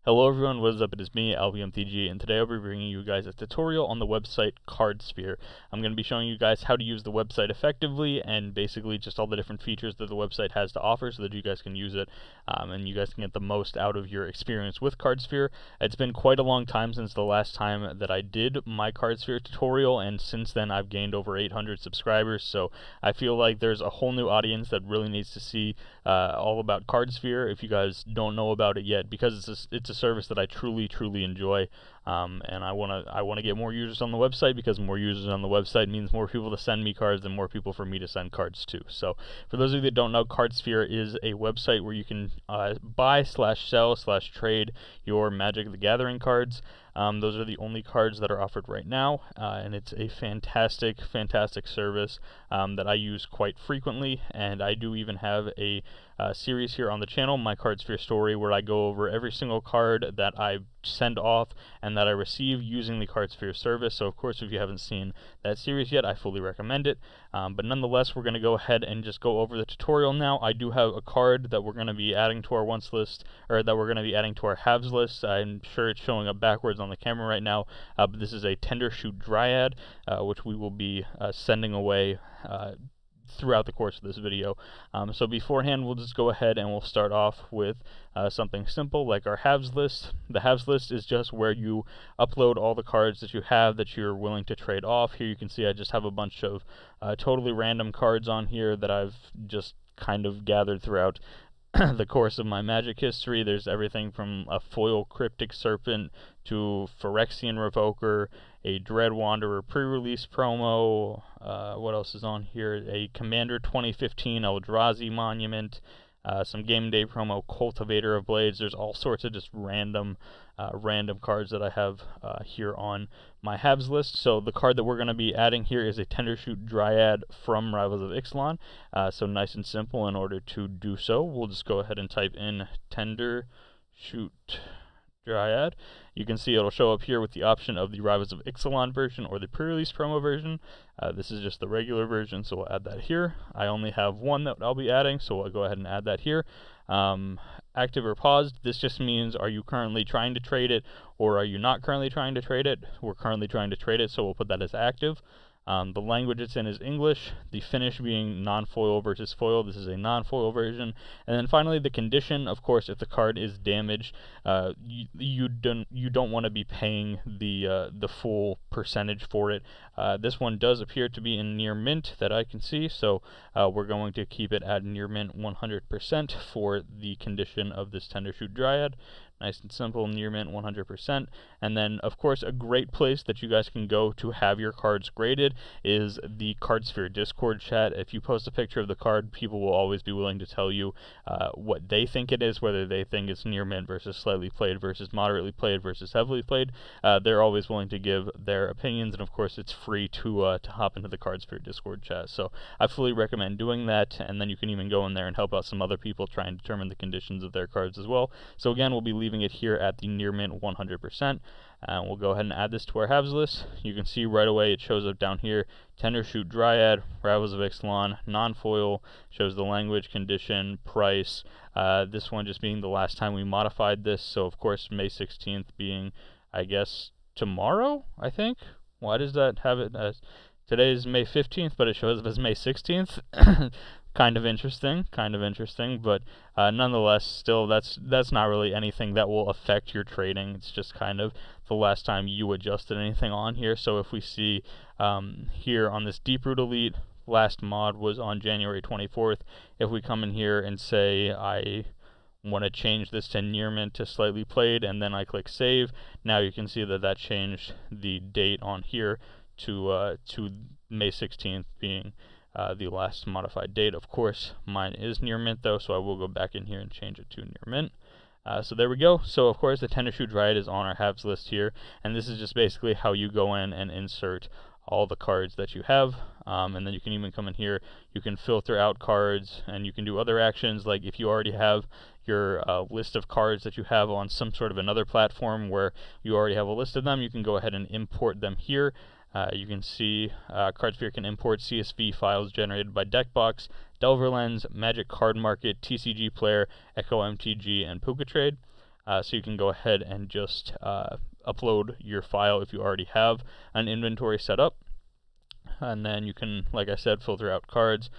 Hello everyone, what is up? It is me, AlbyMTG, and today I'll be bringing you guys a tutorial on the website Cardsphere. I'm going to be showing you guys how to use the website effectively and basically just all the different features that the website has to offer so that you guys can use it and you guys can get the most out of your experience with Cardsphere. It's been quite a long time since the last time that I did my Cardsphere tutorial, and since then I've gained over 800 subscribers, so I feel like there's a whole new audience that really needs to see all about Cardsphere if you guys don't know about it yet, because it's a service that I truly enjoy, and I want to get more users on the website, because more users on the website means more people to send me cards and more people for me to send cards to. So for those of you that don't know, Cardsphere is a website where you can buy/sell/trade your Magic the Gathering cards. Those are the only cards that are offered right now, and it's a fantastic service that I use quite frequently, and I do even have a series here on the channel, my Cardsphere story, where I go over every single card that I send off and that I receive using the Cardsphere service. So of course, if you haven't seen that series yet, I fully recommend it. But nonetheless, we're going to go ahead and just go over the tutorial now. I do have a card that we're going to be adding to our once list, or that we're going to be adding to our haves list. I'm sure it's showing up backwards on the camera right now, but this is a Tendershoot Dryad, which we will be sending away throughout the course of this video. So beforehand, we'll just go ahead and we'll start off with something simple like our haves list. The haves list is just where you upload all the cards that you have that you're willing to trade off. Here you can see I just have a bunch of totally random cards on here that I've just kind of gathered throughout the course of my Magic history. There's everything from a foil Cryptic Serpent to Phyrexian Revoker, a Dread Wanderer pre-release promo, what else is on here? A Commander 2015 Eldrazi Monument, some Game Day promo Cultivator of Blades. There's all sorts of just random cards that I have here on my haves list. So the card that we're going to be adding here is a Tendershoot Dryad from Rivals of Ixalan. So nice and simple. In order to do so, we'll just go ahead and type in Tendershoot Dryad. You can see it'll show up here with the option of the Rivals of Ixalan version or the pre-release promo version. This is just the regular version, so we'll add that here. I only have one that I'll be adding, so I'll go ahead and add that here. Active or paused, this just means, are you currently trying to trade it, or are you not currently trying to trade it? We're currently trying to trade it, so we'll put that as active. The language it's in is English, the finish being non-foil versus foil. This is a non-foil version. And then finally, the condition, of course, if the card is damaged, you don't want to be paying the full percentage for it. This one does appear to be in near mint that I can see, so we're going to keep it at near mint 100% for the condition of this Tendershoot Dryad. Nice and simple, near mint 100%. And then, of course, a great place that you guys can go to have your cards graded is the Cardsphere Discord chat. If you post a picture of the card, people will always be willing to tell you what they think it is, whether they think it's near mint versus slightly played versus moderately played versus heavily played. They're always willing to give their opinions, and of course, it's free to hop into the Cardsphere Discord chat. So I fully recommend doing that, and then you can even go in there and help out some other people try and determine the conditions of their cards as well. So again, we'll be leaving it here at the near mint 100%. And we'll go ahead and add this to our haves list. You can see right away it shows up down here, Tendershoot Dryad, Rivals of Ixalan, non-foil, shows the language, condition, price. This one just being the last time we modified this, so of course May 16th being, I guess, tomorrow, I think. Why does that have it as, today is May 15th, but it shows up as May 16th? Kind of interesting, but nonetheless, still, that's not really anything that will affect your trading. It's just kind of the last time you adjusted anything on here. So if we see here on this Deeproot Elite, last mod was on January 24th. If we come in here and say I want to change this to near mint to slightly played, and then I click save, now you can see that changed the date on here to May 16th being the last modified date. Of course, mine is near mint though, so I will go back in here and change it to near mint. So there we go. So of course the Tendershoot Dryad is on our haves list here, and this is just basically how you go in and insert all the cards that you have, and then you can even come in here, you can filter out cards, and you can do other actions, like if you already have your list of cards that you have on some sort of another platform where you already have a list of them, you can go ahead and import them here. You can see Cardsphere can import CSV files generated by Deckbox, Delver Lens, Magic Card Market, TCG Player, AlbyMTG, and PucaTrade. So you can go ahead and just upload your file if you already have an inventory set up. And then you can, like I said, filter out cards.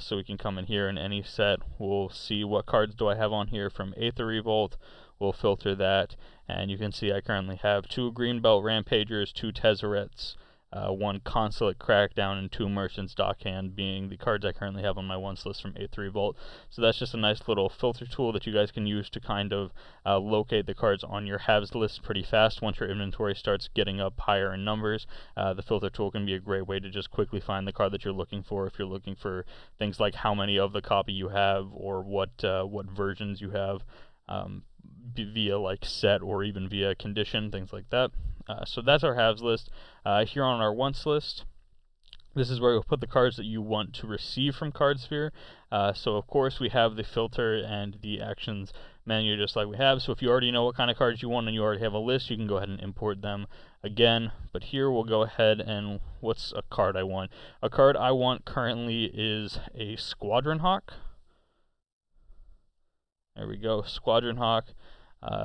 So we can come in here in any set, we'll see what cards do I have on here from Aether Revolt. We'll filter that, and you can see I currently have 2 Greenbelt Rampagers, 2 Tezzerets, 1 Consulate Crackdown, and 2 Merchant's Dockhand being the cards I currently have on my wants list from Aether Revolt. So that's just a nice little filter tool that you guys can use to kind of locate the cards on your haves list pretty fast. Once your inventory starts getting up higher in numbers, the filter tool can be a great way to just quickly find the card that you're looking for. If you're looking for things like how many of the copy you have, or what versions you have, via like set or even via condition, things like that. So that's our haves list. Here on our wants list, this is where we'll put the cards that you want to receive from Cardsphere. So of course we have the filter and the actions menu just like we have. So if you already know what kind of cards you want and you already have a list, you can go ahead and import them again. But here we'll go ahead and, what's a card I want? A card I want currently is a Squadron Hawk. There we go, Squadron Hawk.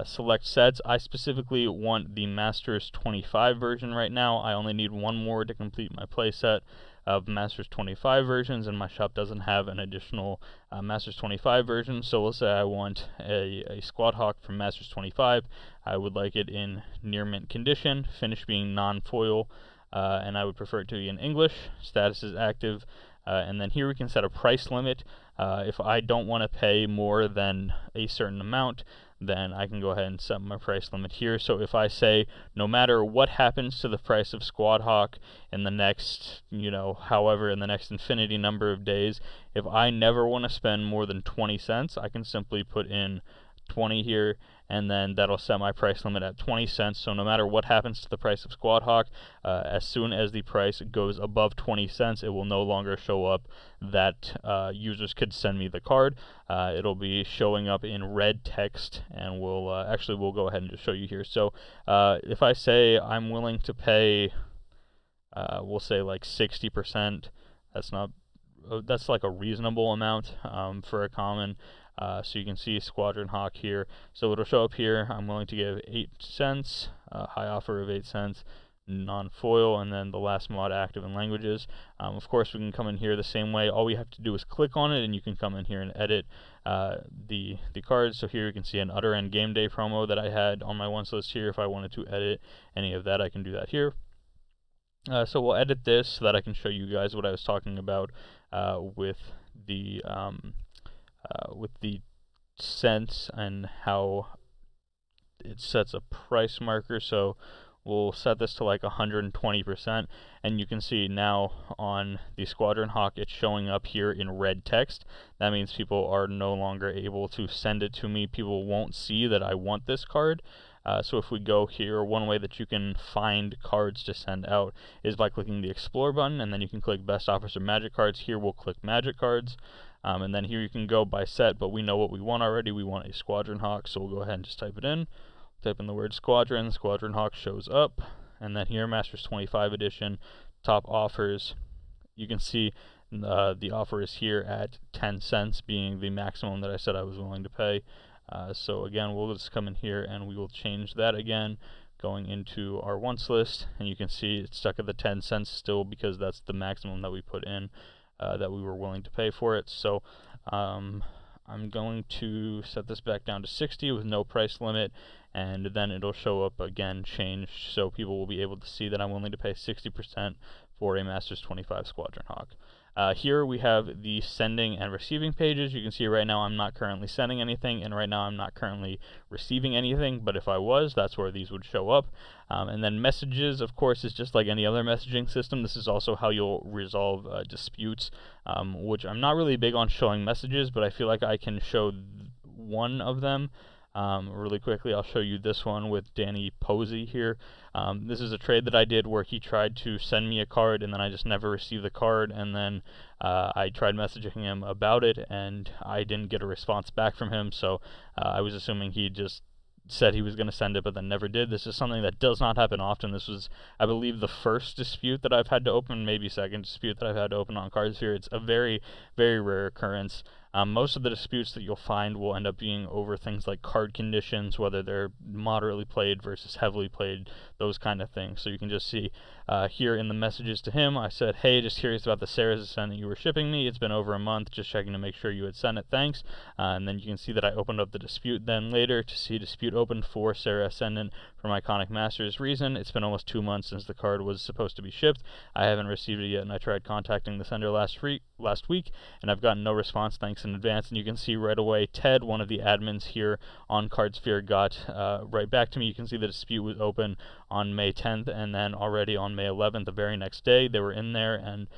Select sets. I specifically want the Masters 25 version right now. I only need one more to complete my playset of Masters 25 versions, and my shop doesn't have an additional Masters 25 version. So we'll say I want a Squad Hawk from Masters 25. I would like it in near mint condition, finish being non-foil, and I would prefer it to be in English. Status is active. And then here we can set a price limit. If I don't want to pay more than a certain amount, then I can go ahead and set my price limit here. So if I say no matter what happens to the price of Squad Hawk in the next, however, in the next infinity number of days, if I never want to spend more than 20 cents, I can simply put in 20 here, and then that'll set my price limit at 20 cents. So no matter what happens to the price of Squad Hawk, as soon as the price goes above 20 cents, it will no longer show up that users could send me the card. It'll be showing up in red text, and we'll go ahead and just show you here. So if I say I'm willing to pay, we'll say like 60%, that's like a reasonable amount for a common. So you can see Squadron Hawk here. So it'll show up here, I'm willing to give 8 cents, high offer of 8 cents, non-foil, and then the last mod active in languages. Of course we can come in here the same way. All we have to do is click on it, and you can come in here and edit the cards. So here you can see an Utter End Game Day promo that I had on my wants list here. If I wanted to edit any of that, I can do that here. So we'll edit this so that I can show you guys what I was talking about with the cents and how it sets a price marker. So we'll set this to like 120%, and you can see now on the Squadron Hawk it's showing up here in red text. That means people are no longer able to send it to me. People won't see that I want this card. So if we go here, one way that you can find cards to send out is by clicking the Explore button, and then you can click Best Offers or Magic Cards. Here we'll click Magic Cards. And then here you can go by set, but we know what we want already. We want a Squadron Hawk, so we'll go ahead and just type it in. Type in the word Squadron. Squadron Hawk shows up. And then here, Masters 25 edition, top offers. You can see the offer is here at 10 cents, being the maximum that I said I was willing to pay. So again, we'll just come in here and we will change that again, going into our wants list. And you can see it's stuck at the 10 cents still, because that's the maximum that we put in. That we were willing to pay for it. So I'm going to set this back down to 60 with no price limit, and then it'll show up again changed, so people will be able to see that I'm willing to pay 60% for a Masters 25 Squadron Hawk. Here we have the sending and receiving pages. You can see right now I'm not currently sending anything, and right now I'm not currently receiving anything, but if I was, that's where these would show up. And then messages, of course, is just like any other messaging system. This is also how you'll resolve disputes, which I'm not really big on showing messages, but I feel like I can show one of them. Really quickly, I'll show you this one with Danny Posey here. This is a trade that I did where he tried to send me a card, and then I just never received the card, and then I tried messaging him about it, and I didn't get a response back from him, so I was assuming he just said he was going to send it but then never did. This is something that does not happen often. This was, I believe, the first dispute that I've had to open, maybe second dispute that I've had to open on Cardsphere. It's a very, very rare occurrence. Most of the disputes that you'll find will end up being over things like card conditions, whether they're moderately played versus heavily played, those kind of things. So you can just see here in the messages to him, I said, hey, just curious about the Sarah's Ascendant you were shipping me. It's been over a month, just checking to make sure you had sent it, thanks. And then you can see that I opened up the dispute then later to see dispute opened for Sarah Ascendant from Iconic Masters Reason. It's been almost 2 months since the card was supposed to be shipped. I haven't received it yet, and I tried contacting the sender last week, and I've gotten no response. Thanks in advance. And you can see right away, Ted, one of the admins here on Cardsphere, got right back to me. You can see the dispute was open on May 10th, and then already on May 11th, the very next day, they were in there and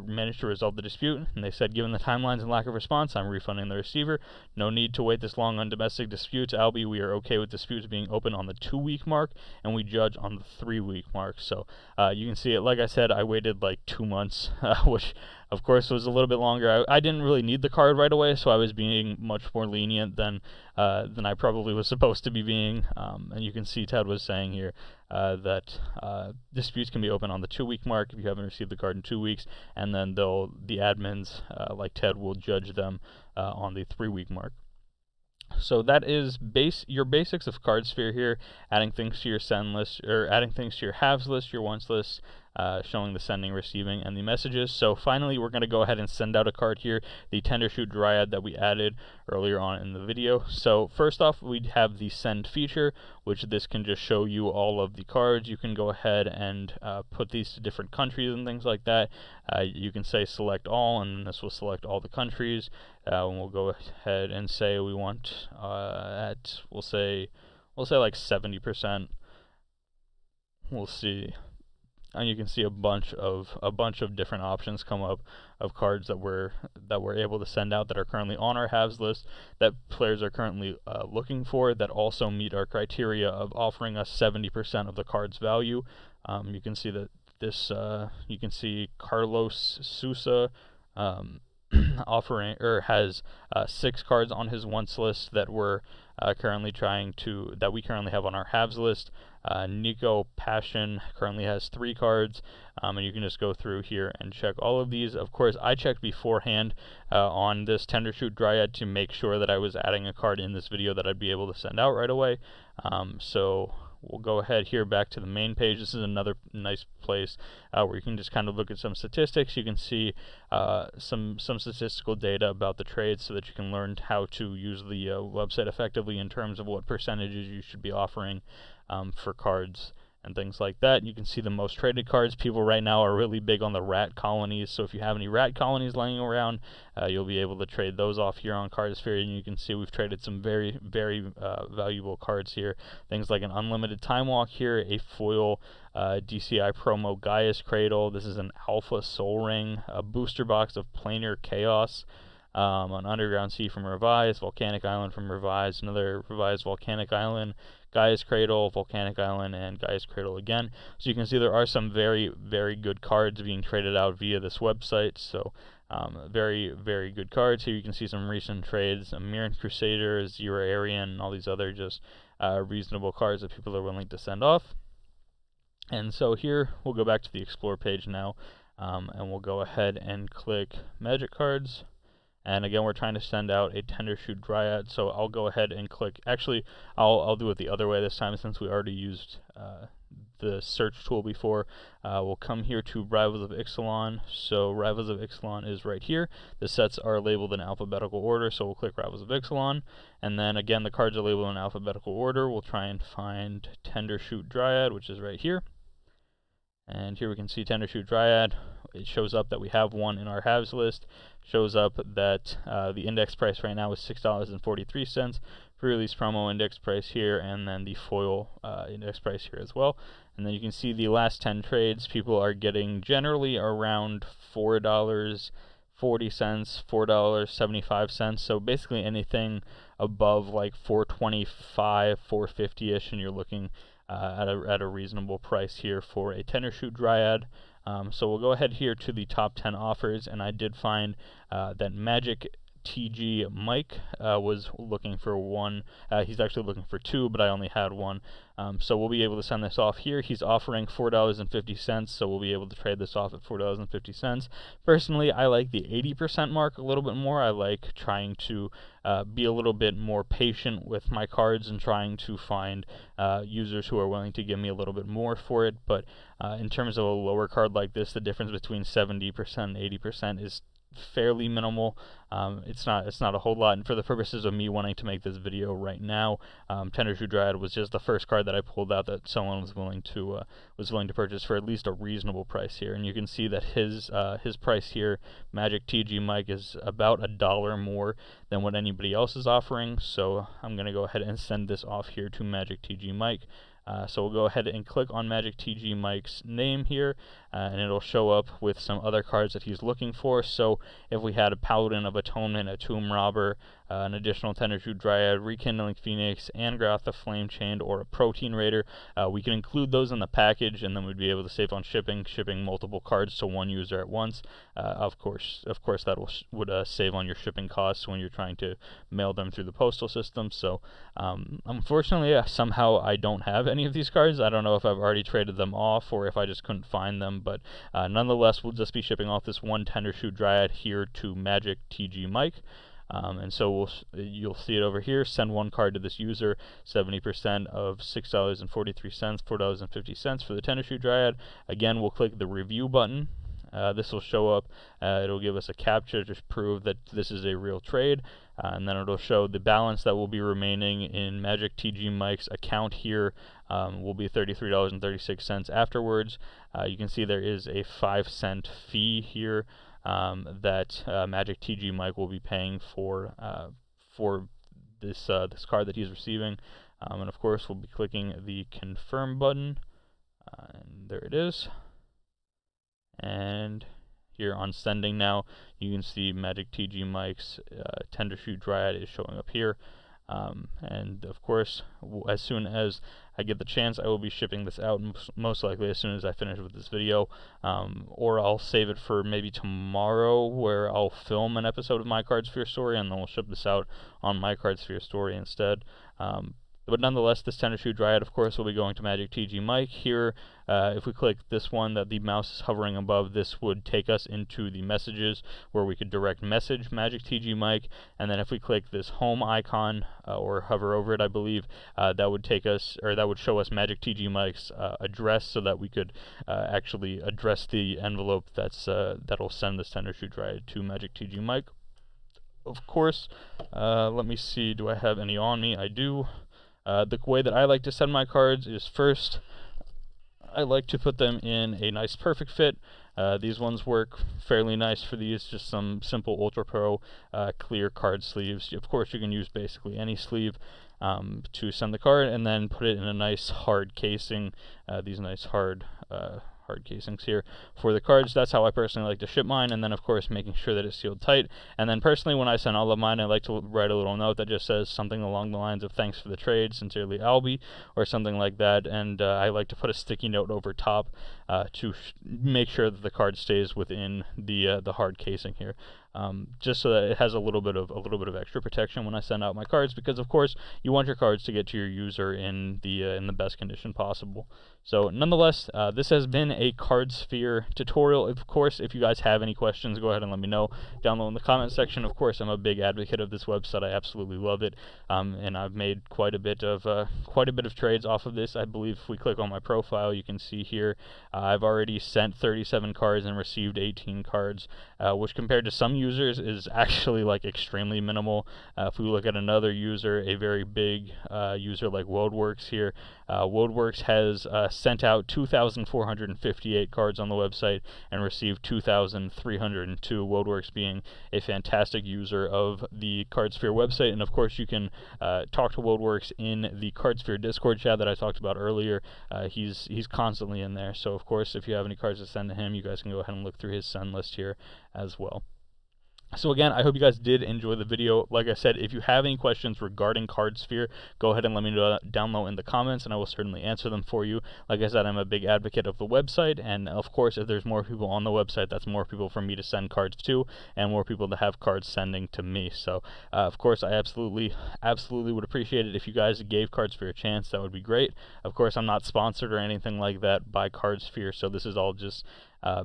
managed to resolve the dispute. And they said, given the timelines and lack of response, I'm refunding the receiver. No need to wait this long on domestic disputes. Alby, we are okay with disputes being open on the 2-week mark, and we judge on the 3-week mark. So you can see it. Like I said, I waited like 2 months, which of course was a little bit longer. I didn't really need the card right away, so I was being much more lenient than I probably was supposed to be being. And you can see Ted was saying here that disputes can be open on the 2-week mark if you haven't received the card in 2 weeks, and then the admins like Ted will judge them on the 3-week mark. So that is your basics of Cardsphere here, adding things to your send list, or adding things to your halves list, your once list, showing the sending, receiving, and the messages. So finally, we're going to go ahead and send out a card here, the Tendershoot Dryad that we added earlier on in the video. So first off, we have the send feature, which this can just show you all of the cards. You can go ahead and put these to different countries and things like that. You can say select all, and this will select all the countries. And we'll go ahead and say we want we'll say like 70%. We'll see. And you can see a bunch of different options come up of cards that we're able to send out that are currently on our halves list, that players are currently looking for, that also meet our criteria of offering us 70% of the card's value. You can see that this you can see Carlos Sousa offering has 6 cards on his once list that we're currently we currently have on our halves list. Nico Passion currently has 3 cards, and you can just go through here and check all of these. Of course, I checked beforehand on this Tendershoot Dryad to make sure that I was adding a card in this video that I'd be able to send out right away. So we'll go ahead here back to the main page. This is another nice place where you can just kind of look at some statistics. You can see some statistical data about the trades so that you can learn how to use the website effectively in terms of what percentages you should be offering for cards and things like that. You can see the most traded cards. People right now are really big on the rat colonies, so if you have any rat colonies laying around, you'll be able to trade those off here on Cardsphere, and you can see we've traded some very, very valuable cards here. Things like an unlimited time walk here, a foil DCI promo Gaia's Cradle, this is an alpha soul ring, a booster box of planar chaos, an underground sea from Revised, volcanic island from Revised, another revised volcanic island, Gaia's Cradle, volcanic island, and Gaia's Cradle again. So you can see there are some very, very good cards being traded out via this website. So very, very good cards. Here you can see some recent trades, Mirran Crusader, Zero Aryan, and all these other just reasonable cards that people are willing to send off. And so here we'll go back to the Explore page now, and we'll go ahead and click Magic Cards. And again, we're trying to send out a Tendershoot Dryad, so I'll go ahead and click. Actually, I'll do it the other way this time since we already used the search tool before. We'll come here to Rivals of Ixalan. So Rivals of Ixalan is right here. The sets are labeled in alphabetical order, so we'll click Rivals of Ixalan. And then again, the cards are labeled in alphabetical order. We'll try and find Tendershoot Dryad, which is right here. And here we can see Tendershoot Dryad. It shows up that we have one in our halves list. Shows up that the index price right now is $6.43. Pre-release promo index price here, and then the foil index price here as well. And then you can see the last 10 trades, people are getting generally around $4.40, $4.75. So basically anything above like $4.25, $4.50-ish, and you're looking at a reasonable price here for a Tendershoot Dryad. So we'll go ahead here to the top 10 offers, and I did find that Magic TG Mike was looking for one. He's actually looking for two, but I only had one. So we'll be able to send this off here. He's offering $4.50, so we'll be able to trade this off at $4.50. Personally, I like the 80% mark a little bit more. I like trying to be a little bit more patient with my cards and trying to find users who are willing to give me a little bit more for it. But in terms of a lower card like this, the difference between 70% and 80% is fairly minimal. It's not a whole lot, and for the purposes of me wanting to make this video right now, Tender Shoe Dryad was just the first card that I pulled out that someone was willing to purchase for at least a reasonable price here. And you can see that his price here, Magic TG Mike, is about $1 more than what anybody else is offering. So I'm gonna go ahead and send this off here to Magic TG Mike. So we'll go ahead and click on Magic TG Mike's name here, and it'll show up with some other cards that he's looking for. So if we had a Paladin of Atonement, a Tomb Robber, an additional Tender Shoe Dryad, Rekindling Phoenix, Angrath the Flame Chained, or a Protein Raider, we can include those in the package, and then we'd be able to save on shipping multiple cards to one user at once. Of course, that would save on your shipping costs when you're trying to mail them through the postal system. So unfortunately, somehow I don't have any of these cards. I don't know if I've already traded them off or if I just couldn't find them, but nonetheless, we'll just be shipping off this one Tender Shoe Dryad here to Magic TG Mike. And so you'll see it over here. Send one card to this user, 70% of $6.43, $4.50 for the Tender Shoe Dryad. Again, we'll click the review button. This will show up. It'll give us a captcha to prove that this is a real trade, and then it'll show the balance that will be remaining in Magic TG Mike's account here will be $33.36 afterwards. You can see there is a 5-cent fee here that Magic TG Mike will be paying for this card that he's receiving, and of course we'll be clicking the confirm button, and there it is. And here on sending now, you can see Magic TG Mike's Tender Shoe Dryad is showing up here. And of course, as soon as I get the chance, I will be shipping this out, most likely as soon as I finish with this video, or I'll save it for maybe tomorrow, where I'll film an episode of my Cardsphere story, and then we'll ship this out on my Cardsphere story instead. But nonetheless, this Tender Shoe Dryad, of course, will be going to Magic TG Mike. Here, if we click this one that the mouse is hovering above, this would take us into the messages where we could direct message Magic TG Mike. And then if we click this home icon, or hover over it, I believe, that would take us, or that would show us Magic TG Mike's address, so that we could actually address the envelope that'll send this Tender Shoe Dryad to Magic TG Mike. Of course, let me see, do I have any on me? I do. The way that I like to send my cards is, first, I like to put them in a nice perfect fit. These ones work fairly nice for these, just some simple Ultra Pro clear card sleeves. Of course, you can use basically any sleeve to send the card, and then put it in a nice hard casing, these nice hard casings here for the cards. That's how I personally like to ship mine, and then of course making sure that it's sealed tight. And then personally, when I send all of mine, I like to write a little note that just says something along the lines of "Thanks for the trade, sincerely Alby," or something like that. And I like to put a sticky note over top to make sure that the card stays within the hard casing here, just so that it has a little bit of extra protection when I send out my cards, because of course you want your cards to get to your user in the best condition possible. So nonetheless, this has been a Cardsphere tutorial. Of course, if you guys have any questions, go ahead and let me know down below in the comment section. Of course, I'm a big advocate of this website. I absolutely love it, and I've made quite a bit of trades off of this. I believe if we click on my profile, you can see here I've already sent 37 cards and received 18 cards, which compared to some users is actually like extremely minimal. If we look at another user, a very big user like WodeWorks here, WodeWorks has sent out 2,458 cards on the website and received 2,302, WodeWorks being a fantastic user of the Cardsphere website. And of course, you can talk to WodeWorks in the Cardsphere Discord chat that I talked about earlier. He's constantly in there, so of course, if you have any cards to send to him, you guys can go ahead and look through his send list here as well. So again, I hope you guys did enjoy the video. Like I said, if you have any questions regarding Cardsphere, go ahead and let me know down low in the comments, and I will certainly answer them for you. Like I said, I'm a big advocate of the website, and of course, if there's more people on the website, that's more people for me to send cards to, and more people to have cards sending to me. So, of course, I absolutely would appreciate it if you guys gave Cardsphere a chance. That would be great. Of course, I'm not sponsored or anything like that by Cardsphere, so this is all just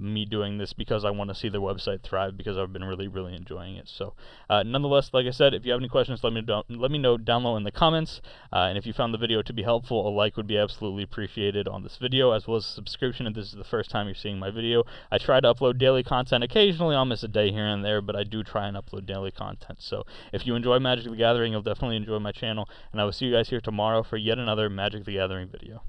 me doing this because I want to see the website thrive, because I've been really enjoying it. So nonetheless, like I said, if you have any questions, let me know down low in the comments, and if you found the video to be helpful, a like would be absolutely appreciated on this video, as well as a subscription if this is the first time you're seeing my video. I try to upload daily content. Occasionally I'll miss a day here and there, but I do try and upload daily content. So if you enjoy Magic the Gathering, you'll definitely enjoy my channel, and I will see you guys here tomorrow for yet another Magic the Gathering video.